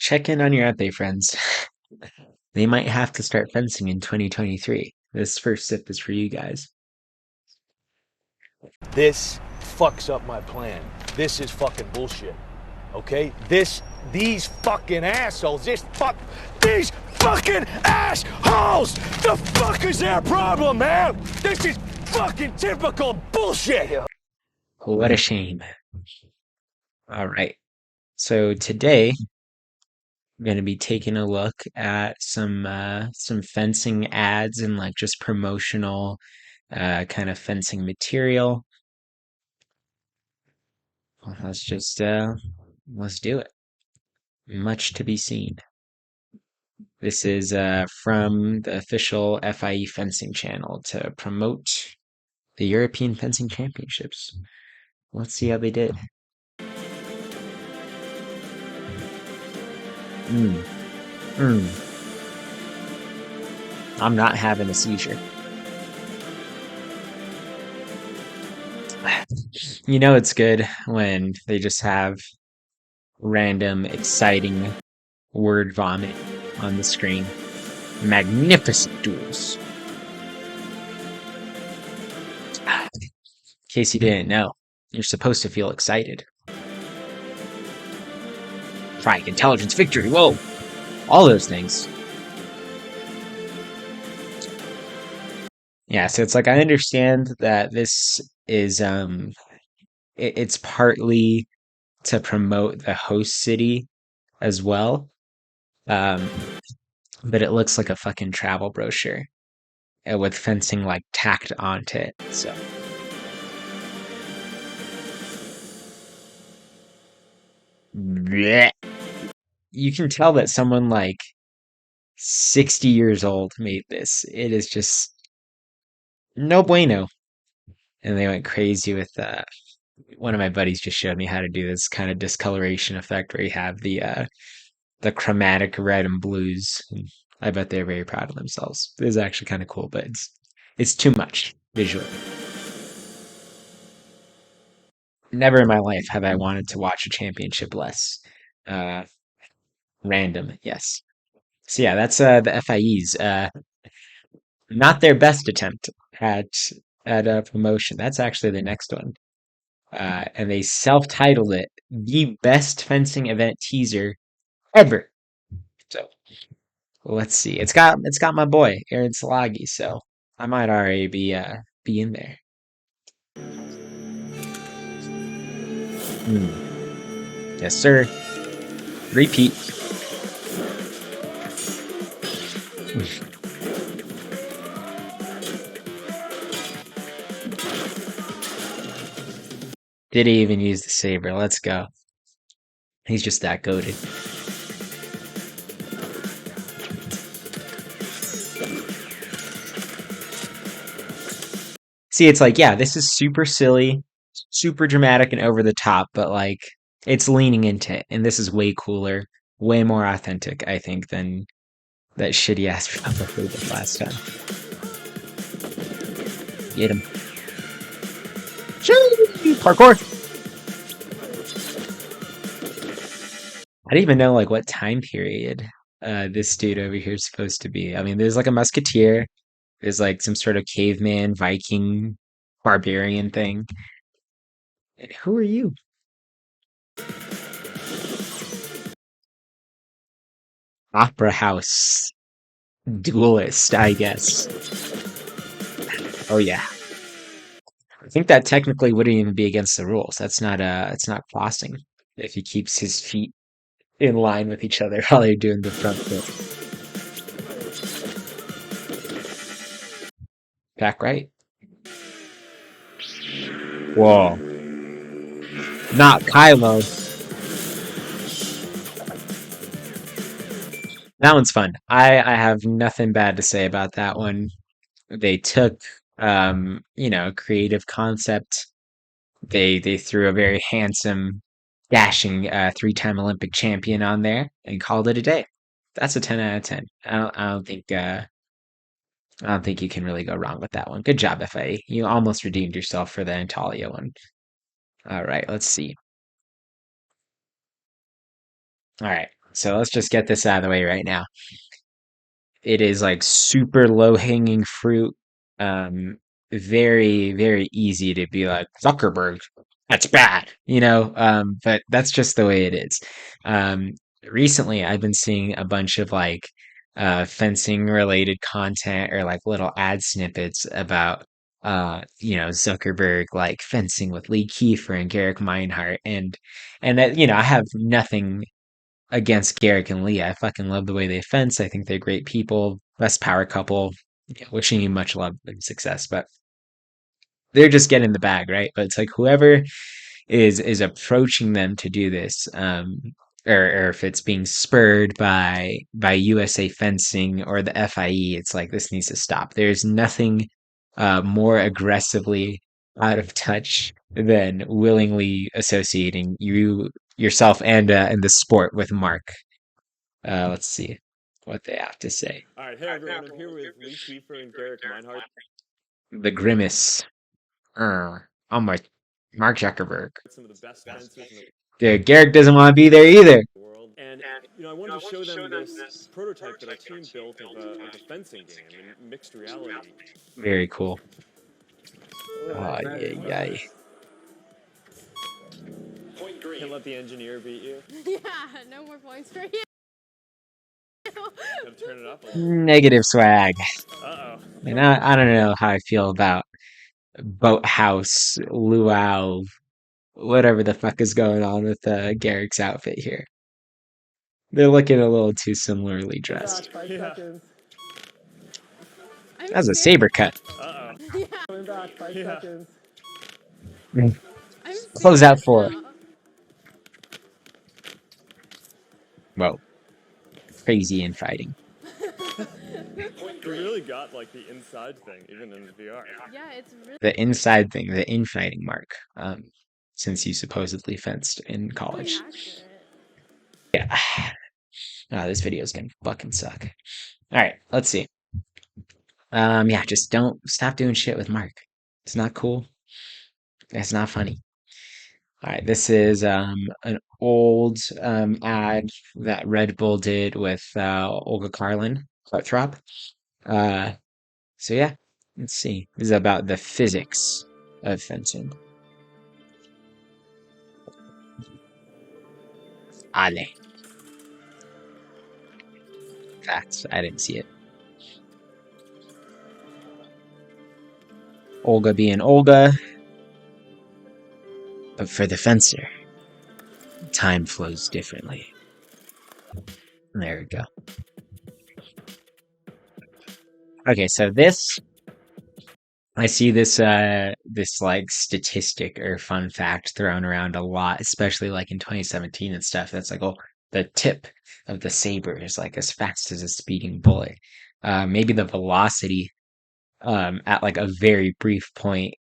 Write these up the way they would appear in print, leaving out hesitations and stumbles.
check in on your epay friends. They might have to start fencing in 2023. This first sip is for you guys. This fucks up my plan. This is fucking bullshit. Okay? These fucking assholes, these fucking assholes! The fuck is their problem, man? This is fucking typical bullshit! What a shame. All right. So today we're going to be taking a look at some fencing ads and like just promotional kind of fencing material. Well, let's do it. Much to be seen. This is from the official FIE fencing channel to promote the European Fencing Championships. Let's see how they did. Mm, mm. I'm not having a seizure. You know it's good when they just have random, exciting word vomit on the screen. Magnificent duels. In case you didn't know, you're supposed to feel excited. Pride, intelligence, victory, whoa! All those things. Yeah, so it's like I understand that this is it's partly to promote the host city as well. Um, but it looks like a fucking travel brochure with fencing like tacked onto it. So bleh. You can tell that someone like 60 years old made this. It is just no bueno. And they went crazy with one of my buddies just showed me how to do this kind of discoloration effect where you have the chromatic red and blues. And I bet they're very proud of themselves. It is actually kind of cool, but it's too much visually. Never in my life have I wanted to watch a championship less. Uh, Random, yes. So yeah, that's the FIEs. Not their best attempt at promotion. That's actually the next one. And they self-titled it the best fencing event teaser ever. So let's see. It's got my boy Aaron Salagi, so I might already be in there. Hmm. Yes, sir. Repeat. Did he even use the saber? Let's go. He's just that goated. See, it's like, yeah, this is super silly, super dramatic and over the top, but like it's leaning into it, and this is way cooler, way more authentic, I think, than that shitty ass stuff we did last time. Get him. Shoo! Parkour! I don't even know like what time period this dude over here is supposed to be. I mean, there's like a musketeer, there's like some sort of caveman, Viking, barbarian thing. And who are you? Opera house duelist, I guess. Oh yeah. I think that technically wouldn't even be against the rules. It's not crossing if he keeps his feet in line with each other while they're doing the front flip. Back right. Whoa. Not Kylo. That one's fun. I have nothing bad to say about that one. They took creative concept. They threw a very handsome, dashing three-time Olympic champion on there and called it a day. That's a 10 out of 10. I don't think you can really go wrong with that one. Good job, FA. You almost redeemed yourself for the Antalya one. All right, let's see. All right. So let's just get this out of the way right now. It is like super low hanging fruit. Um, very, very easy to be like, Zuckerberg, that's bad, but that's just the way it is. Um, Recently I've been seeing a bunch of like fencing related content or like little ad snippets about Zuckerberg like fencing with Lee Kiefer and Garrick Meinhardt, and that I have nothing against Garrick and Lee. I fucking love the way they fence. I think they're great people. Best power couple. Yeah, wishing you much love and success. But they're just getting the bag, right? But it's like whoever is approaching them to do this, or if it's being spurred by USA Fencing or the FIE, it's like this needs to stop. There's nothing more aggressively out of touch than willingly associating yourself and the sport with Mark. Let's see what they have to say. All right, hey everyone, I'm here with Lee Kiefer and Garrick Meinhardt, The grimace. On my Mark Zuckerberg. some of the best fencers in the Dude, Garrick doesn't want to be there either. world, and I wanted to show them this prototype that our team built of a fencing game in mixed reality. Very cool. Oh, yeah, yeah. Can't let the engineer beat you. Yeah, no more points for you. Gotta turn it up a little. Negative swag. Uh And I don't know how I feel about Boathouse, Luau, whatever the fuck is going on with Garrick's outfit here. They're looking a little too similarly dressed. oh. Yeah. That's a saber cut. Uh Yeah, oh. Yeah. I'm Close out serious 4. now. Whoa. Crazy infighting. We really got like the inside thing, even in VR. Yeah, it's really The inside thing, the infighting Mark. Since you supposedly fenced in college. accurate. Yeah. Oh, this video is gonna fucking suck. Alright, let's see. Yeah, just don't stop doing shit with Mark. It's not cool. It's not funny. Alright, this is an old ad that Red Bull did with Olga Carlin, Heartthrob. So yeah, let's see. This is about the physics of fencing. Ale. Facts. I didn't see it. Olga being Olga. But for the fencer, time flows differently. There we go. Okay, so I see this like statistic or fun fact thrown around a lot, especially like in 2017 and stuff. That's like, oh, the tip of the saber is like as fast as a speeding bullet. Maybe the velocity at like a very brief point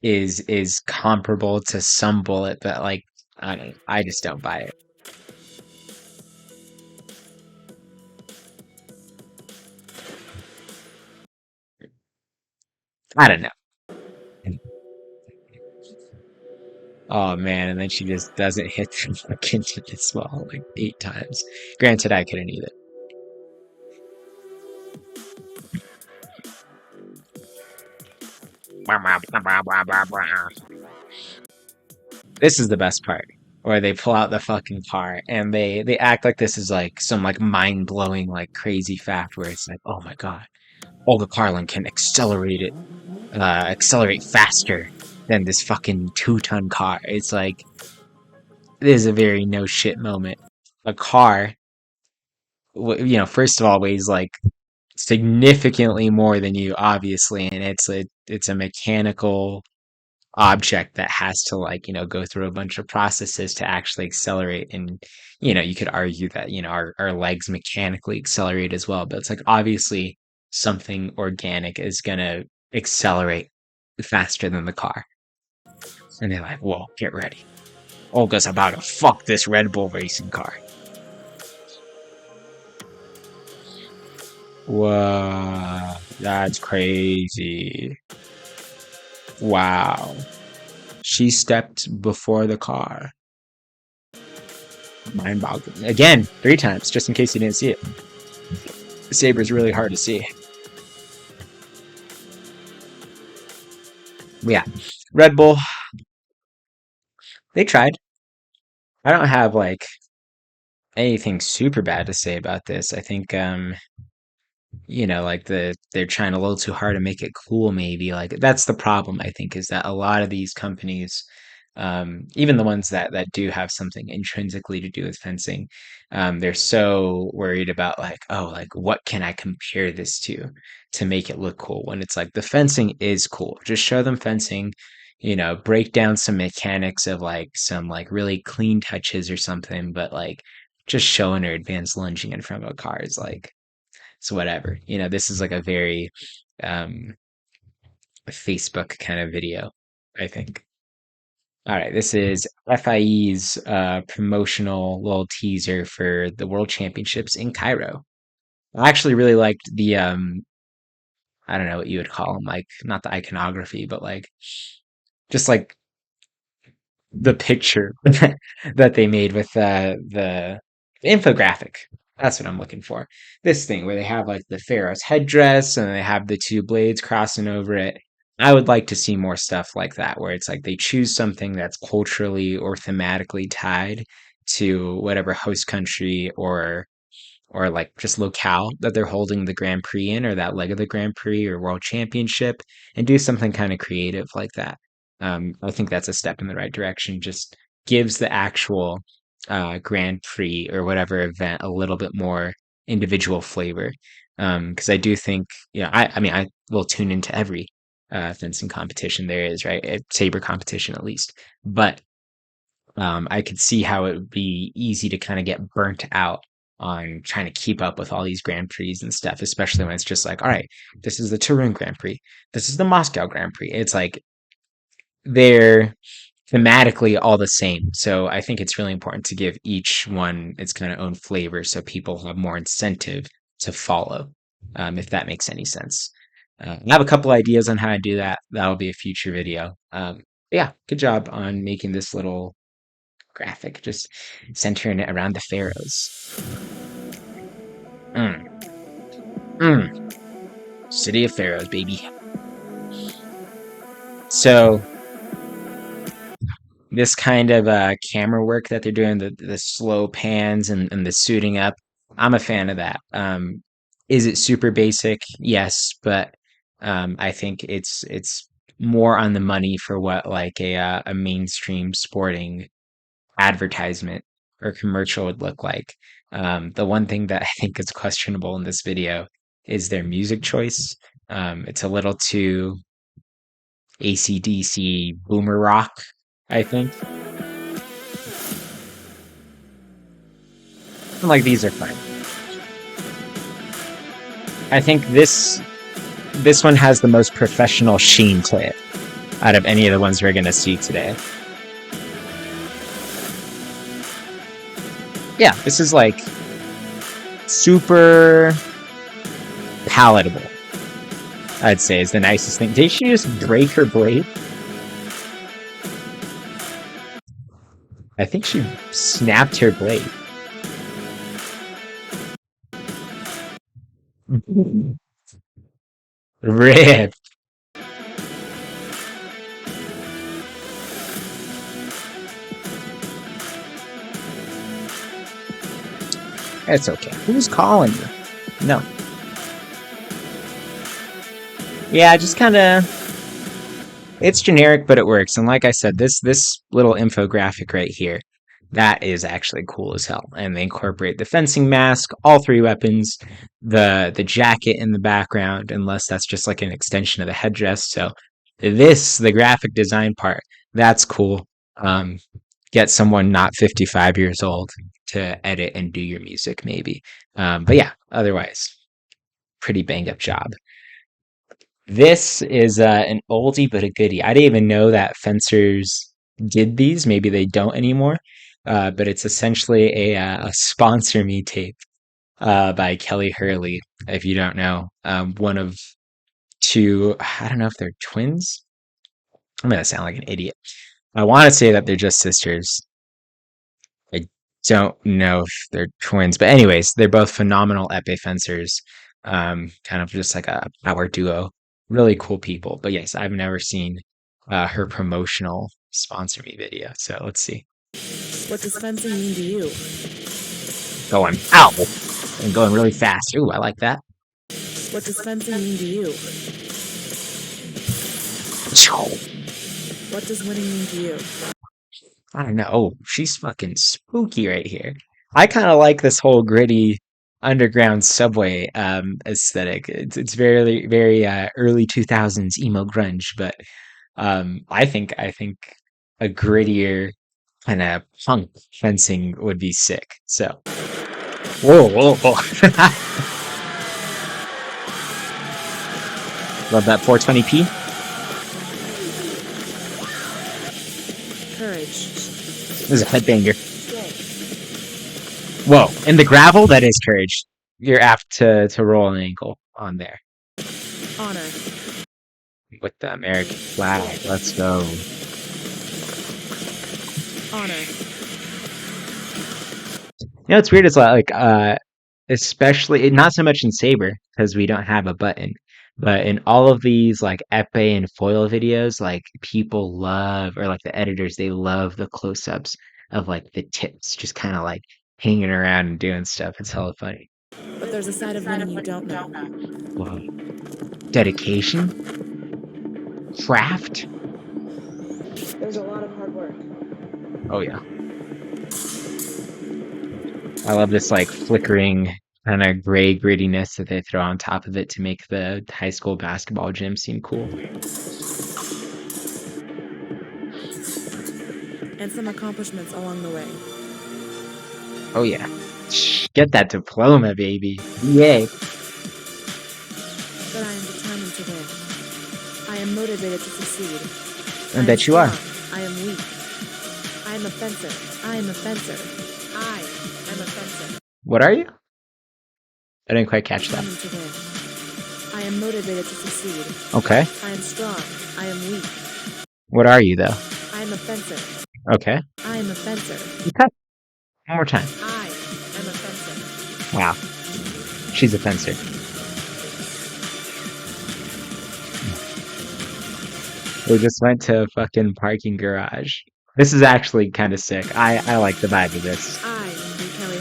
is comparable to some bullet, but like I don't know, I just don't buy it. I don't know. Oh man, and then she just doesn't hit the fucking tennis ball like 8 times. Granted, I couldn't either. This is the best part, where they pull out the fucking car and they act like this is like some like mind blowing like crazy fact where it's like, oh my god, Olga Carlin can accelerate faster than this fucking 2-ton car. It's like this is a very no shit moment. A car, first of all, weighs like significantly more than you, obviously, and it's a mechanical object that has to like go through a bunch of processes to actually accelerate. And you could argue that our legs mechanically accelerate as well, but it's like obviously something organic is gonna accelerate faster than the car. And they're like, whoa, get ready, Olga's about to fuck this Red Bull racing car. Whoa, that's crazy. Wow. She stepped before the car. mind-boggling. Again, 3 times, just in case you didn't see it. The saber is really hard to see. But yeah, Red Bull, they tried. I don't have like anything super bad to say about this. I think like they're trying a little too hard to make it cool, maybe. Like that's the problem, I think, is that a lot of these companies, even the ones that do have something intrinsically to do with fencing, they're so worried about like, oh, like what can I compare this to make it look cool, when it's like the fencing is cool. Just show them fencing, break down some mechanics of like some like really clean touches or something, but like just showing her advanced lunging in front of a car is like, so whatever. This is like a very um Facebook kind of video, I think. All right, this is FIE's promotional little teaser for the World Championships in Cairo. I actually really liked the I don't know what you would call them, like not the iconography, but like just like the picture that they made with the infographic. That's what I'm looking for. This thing where they have like the pharaoh's headdress and they have the two blades crossing over it. I would like to see more stuff like that, where it's like they choose something that's culturally or thematically tied to whatever host country or like just locale that they're holding the Grand Prix in, or that leg of the Grand Prix or World Championship, and do something kind of creative like that. I think that's a step in the right direction. Just gives the actual Grand Prix or whatever event a little bit more individual flavor. Because I do think, I mean, I will tune into every fencing competition there is, right? Saber competition at least. But I could see how it would be easy to kind of get burnt out on trying to keep up with all these Grand Prix and stuff, especially when it's just like, all right, this is the Turin Grand Prix, this is the Moscow Grand Prix. It's like they're thematically all the same. So I think it's really important to give each one its kind of own flavor so people have more incentive to follow, if that makes any sense. I have a couple ideas on how to do that. That'll be a future video. Yeah, good job on making this little graphic, just centering it around the pharaohs. Mm, mm. City of Pharaohs, baby. So this kind of camera work that they're doing, the slow pans and the suiting up, I'm a fan of that. Is it super basic? Yes, but I think it's more on the money for what like a mainstream sporting advertisement or commercial would look like. The one thing that I think is questionable in this video is their music choice. It's a little too AC/DC boomer rock, I think. Like these are fine. I think this one has the most professional sheen to it out of any of the ones we're gonna see today. Yeah, this is like super palatable, I'd say, is the nicest thing. Did she just break her blade? I think she snapped her blade. Rip. It's okay. Who's calling you? No. Yeah, just kind of, it's generic, but it works. And like I said, this little infographic right here, that is actually cool as hell. And they incorporate the fencing mask, all 3 weapons, the jacket in the background, unless that's just like an extension of the headdress. So the graphic design part, that's cool. Um, get someone not 55 years old to edit and do your music, maybe. But yeah, otherwise, pretty banged up job. This is an oldie but a goodie. I didn't even know that fencers did these. Maybe they don't anymore. But it's essentially a sponsor me tape by Kelly Hurley. If you don't know, one of two. I don't know if they're twins. I'm gonna sound like an idiot. I want to say that they're just sisters. I don't know if they're twins, but anyways, they're both phenomenal epee fencers. Kind of just like a power duo. Really cool people. But yes, I've never seen her promotional sponsor me video. So let's see. What does fencing mean to you? Going, ow! And going really fast. Ooh, I like that. What does fencing mean to you? What does winning mean to you? I don't know. Oh, she's fucking spooky right here. I kind of like this whole gritty underground subway aesthetic. It's very early 2000s emo grunge, but I think a grittier kind of punk fencing would be sick. So, whoa. Love that 420p. Courage. This is a headbanger. Strength. Whoa, in the gravel, that is courage. You're apt to roll an ankle on there Honor. with the American flag. Let's go. Honor. You know, it's weird. It's especially not so much in Saber because we don't have a button, but in all of these like epee and foil videos, like people love, or like the editors, they love the close-ups of like the tips, just kind of like hanging around and doing stuff. It's hella funny. But there's a side of winning you don't know. Wow. Dedication, craft. There's a lot of hard work. Oh yeah. I love this like flickering kind of gray grittiness that they throw on top of it to make the high school basketball gym seem cool. And some accomplishments along the way. Oh yeah. Get that diploma, baby. Yay. But I am determined to win. I am motivated to succeed. I bet you are. I am weak. I am a fencer. I am a fencer. I am a fencer. What are you? I didn't quite catch that. Determined to win. I am motivated to succeed. Okay. I am strong. I am weak. What are you though? I am a fencer. Okay. I am a fencer. Okay. One more time. I am a fencer. Wow. She's a fencer. We just went to a fucking parking garage. This is actually kind of sick. I like the vibe of this. I am Kelly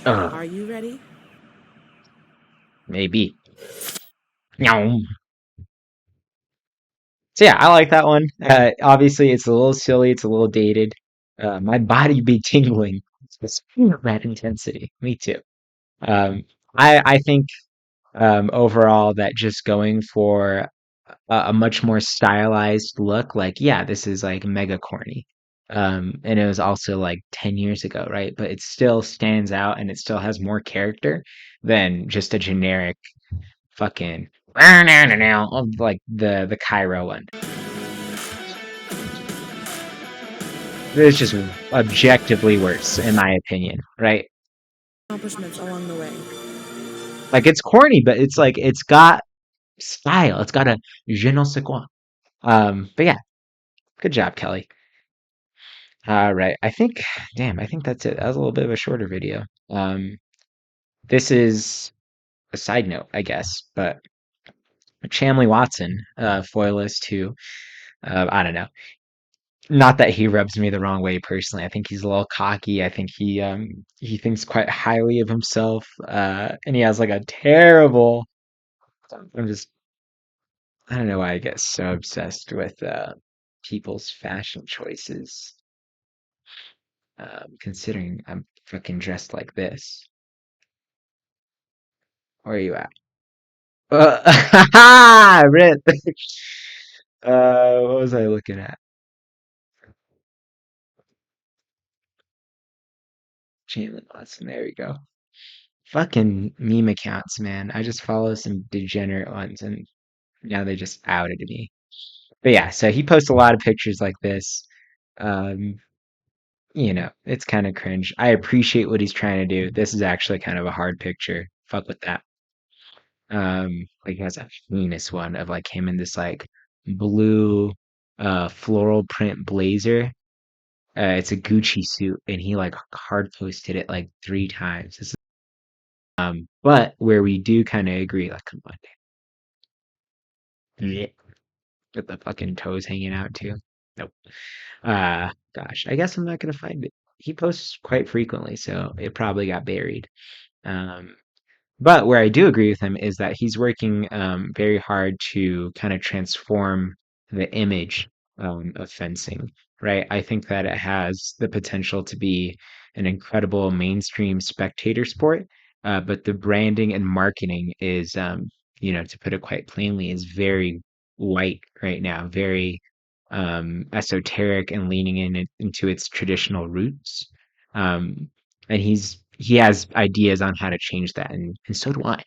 Hood. Are you ready? Maybe. Meow. So yeah, I like that one. Obviously, it's a little silly. It's a little dated. My body be tingling. It's red intensity. Me too. Um, I think overall that just going for a much more stylized look, like yeah, this is like mega corny. And it was also like 10 years ago, right? But it still stands out and it still has more character than just a generic fucking of like the Cairo one. It's just objectively worse, in my opinion, right? Accomplishments along the way. Like it's corny, but it's like it's got style. It's got a je ne sais quoi. But yeah, good job, Kelly. All right, I think that's it. That was a little bit of a shorter video. This is a side note, I guess, but Chamley Watson, foilist who, I don't know. Not that he rubs me the wrong way personally. I think he's a little cocky. I think he thinks quite highly of himself. And he has like a terrible. I'm just I don't know why I get so obsessed with people's fashion choices. Considering I'm fucking dressed like this. Where are you at? Rip. What was I looking at? Jalen Watson. There we go. Fucking meme accounts, man. I just follow some degenerate ones, and now they just outed me. But yeah, so he posts a lot of pictures like this. Um, it's kind of cringe. I appreciate what he's trying to do. This is actually kind of a hard picture. Fuck with that. Like he has a heinous one of like him in this like blue floral print blazer. It's a Gucci suit, and he like hard posted it like 3 times. But where we do kind of agree, like, come on, yeah, with the fucking toes hanging out too. Nope. Gosh, I guess I'm not gonna find it. He posts quite frequently, so it probably got buried. Um, But where I do agree with him is that he's working very hard to kind of transform the image of fencing, right? I think that it has the potential to be an incredible mainstream spectator sport, but the branding and marketing is, to put it quite plainly, is very white right now, very esoteric and leaning into its traditional roots. Um, and he has ideas on how to change that, and so do I,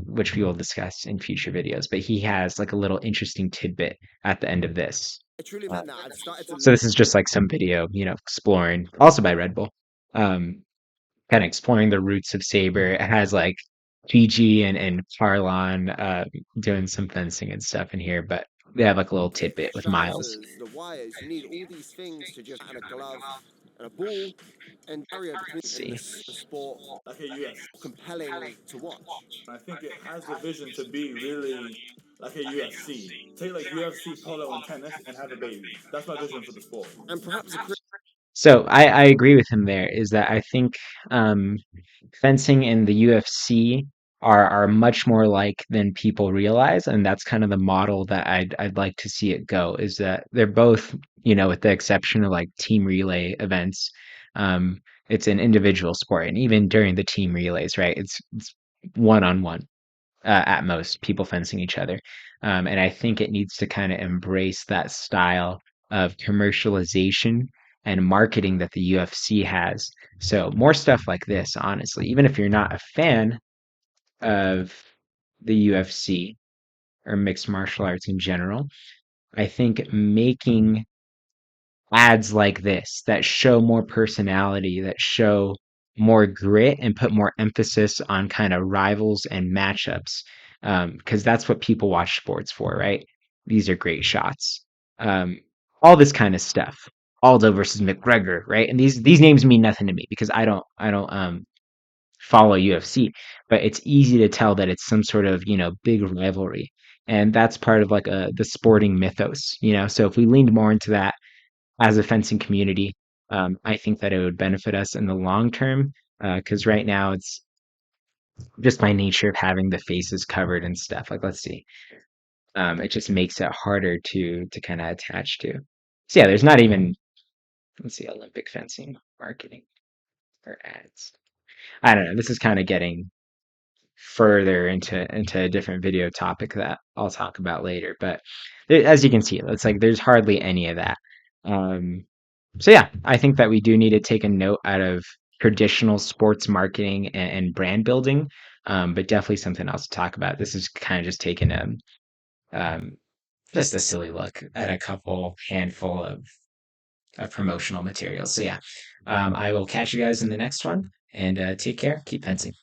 which we will discuss in future videos. But he has like a little interesting tidbit at the end of this. Uh, so this is just like some video, exploring, also by Red Bull, um, kind of exploring the roots of Saber. It has like PG and Carlon doing some fencing and stuff in here, but they have like a little tidbit with Miles. Let's see. like a UFC. I think it has the vision to be really like a UFC. Take like UFC polo and tennis and have a baby. That's my vision for the sport. So I agree with him there, is that I think um, fencing and the UFC are much more like than people realize, and that's kind of the model that I'd like to see it go, is that they're both, with the exception of like team relay events, um, it's an individual sport, and even during the team relays, right, it's one on one at most, people fencing each other. And I think it needs to kind of embrace that style of commercialization and marketing that the UFC has. So more stuff like this, honestly, even if you're not a fan of the UFC or mixed martial arts in general, I think making ads like this that show more personality, that show more grit and put more emphasis on kind of rivals and matchups. Because that's what people watch sports for, right? These are great shots. Um, all this kind of stuff. Aldo versus McGregor, right? And these names mean nothing to me because I don't follow UFC, but it's easy to tell that it's some sort of, big rivalry. And that's part of like the sporting mythos. So if we leaned more into that as a fencing community, I think that it would benefit us in the long term. Because right now it's just by nature of having the faces covered and stuff. Like, let's see, it just makes it harder to kind of attach to. So yeah, there's not even, let's see, Olympic fencing marketing or ads. I don't know. This is kind of getting further into a different video topic that I'll talk about later. But as you can see, it's like there's hardly any of that. Um, So yeah, I think that we do need to take a note out of traditional sports marketing and brand building, but definitely something else to talk about. This is kind of just taking um, just a silly look at a couple handful of promotional materials. So yeah, I will catch you guys in the next one, and take care. Keep fencing.